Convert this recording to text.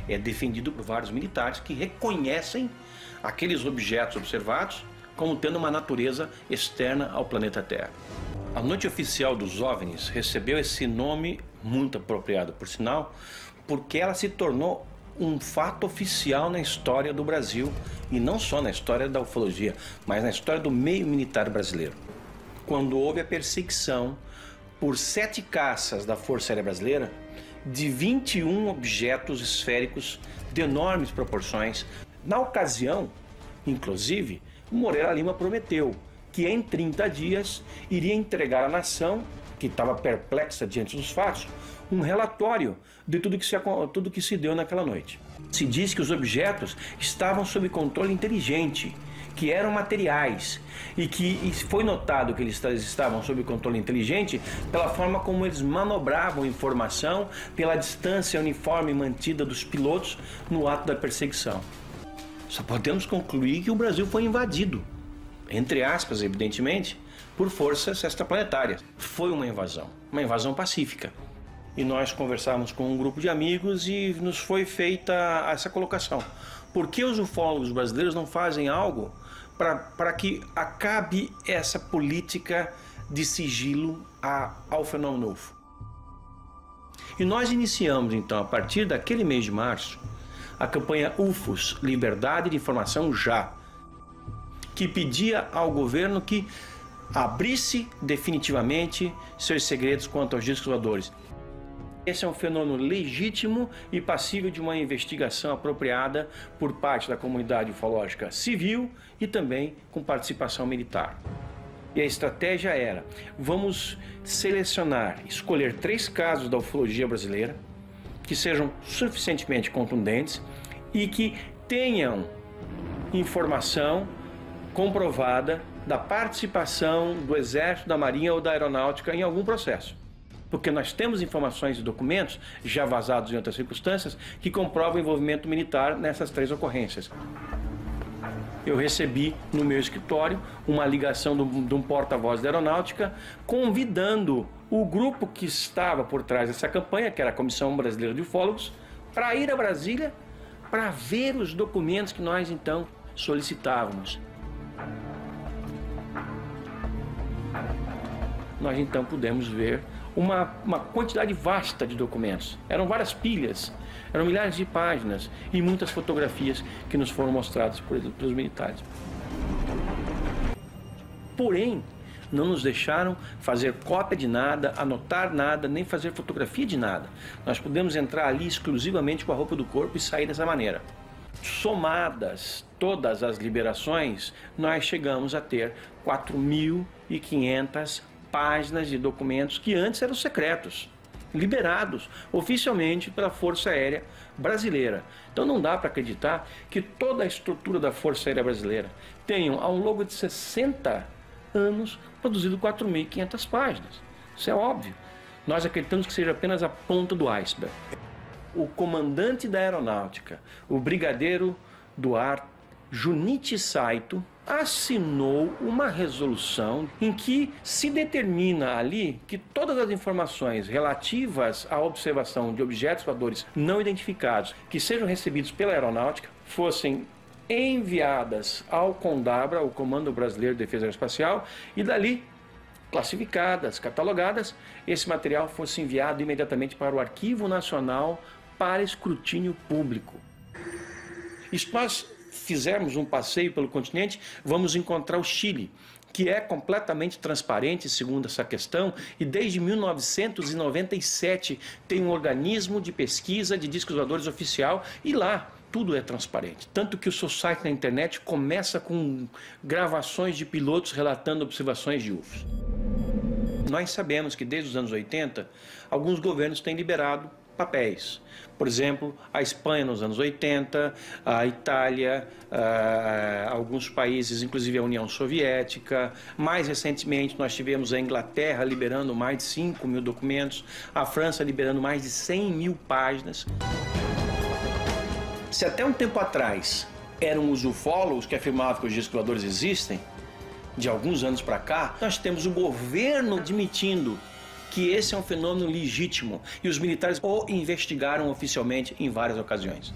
é defendido por vários militares que reconhecem aqueles objetos observados como tendo uma natureza externa ao planeta Terra. A Noite Oficial dos OVNIs recebeu esse nome, muito apropriado por sinal, porque ela se tornou um fato oficial na história do Brasil, e não só na história da ufologia, mas na história do meio militar brasileiro. Quando houve a perseguição por 7 caças da Força Aérea Brasileira de 21 objetos esféricos de enormes proporções. Na ocasião, inclusive, o Moreira Lima prometeu que em 30 dias iria entregar à nação, que estava perplexa diante dos fatos, um relatório de tudo que se deu naquela noite. Se diz que os objetos estavam sob controle inteligente, que eram materiais, e foi notado que eles estavam sob controle inteligente pela forma como eles manobravam informação, pela distância uniforme mantida dos pilotos no ato da perseguição. Só podemos concluir que o Brasil foi invadido, entre aspas, evidentemente, por forças extraplanetárias. Foi uma invasão pacífica. E nós conversamos com um grupo de amigos e nos foi feita essa colocação. Por que os ufólogos brasileiros não fazem algo para que acabe essa política de sigilo ao fenômeno UFO? E nós iniciamos, então, a partir daquele mês de março, a campanha UFOS, Liberdade de Informação Já, que pedia ao governo que abrisse definitivamente seus segredos quanto aos discos voadores. Esse é um fenômeno legítimo e passível de uma investigação apropriada por parte da comunidade ufológica civil e também com participação militar. E a estratégia era: vamos selecionar, escolher 3 casos da ufologia brasileira que sejam suficientemente contundentes e que tenham informação comprovada da participação do Exército, da Marinha ou da Aeronáutica em algum processo. Porque nós temos informações e documentos, já vazados em outras circunstâncias, que comprovam o envolvimento militar nessas 3 ocorrências. Eu recebi no meu escritório uma ligação de um porta-voz da Aeronáutica convidando o grupo que estava por trás dessa campanha, que era a Comissão Brasileira de Ufólogos, para ir a Brasília para ver os documentos que nós então solicitávamos. Nós então pudemos ver uma quantidade vasta de documentos. Eram várias pilhas, eram milhares de páginas e muitas fotografias que nos foram mostradas pelos militares. Porém, não nos deixaram fazer cópia de nada, anotar nada, nem fazer fotografia de nada. Nós pudemos entrar ali exclusivamente com a roupa do corpo e sair dessa maneira. Somadas todas as liberações, nós chegamos a ter 4.500 páginas de documentos que antes eram secretos, liberados oficialmente pela Força Aérea Brasileira. Então não dá para acreditar que toda a estrutura da Força Aérea Brasileira tenha, ao longo de 60 anos, produzido 4.500 páginas. Isso é óbvio. Nós acreditamos que seja apenas a ponta do iceberg. O comandante da Aeronáutica, o brigadeiro do ar Junichi Saito, assinou uma resolução em que se determina ali que todas as informações relativas à observação de objetos voadores não identificados que sejam recebidos pela Aeronáutica fossem enviadas ao CONDABRA, o Comando Brasileiro de Defesa Aeroespacial, e dali, classificadas, catalogadas, esse material fosse enviado imediatamente para o Arquivo Nacional para escrutínio público. E se nós fizermos um passeio pelo continente, vamos encontrar o Chile, que é completamente transparente, segundo essa questão, e desde 1997 tem um organismo de pesquisa de discos voadores oficial, e lá tudo é transparente. Tanto que o seu site na internet começa com gravações de pilotos relatando observações de UFOs. Nós sabemos que desde os anos 80, alguns governos têm liberado papéis. Por exemplo, a Espanha nos anos 80, a Itália, alguns países, inclusive a União Soviética. Mais recentemente, nós tivemos a Inglaterra liberando mais de 5.000 documentos, a França liberando mais de 100.000 páginas. Se até um tempo atrás eram os ufólogos que afirmavam que os discos voadores existem, de alguns anos para cá, nós temos o governo admitindo que esse é um fenômeno legítimo e os militares o investigaram oficialmente em várias ocasiões.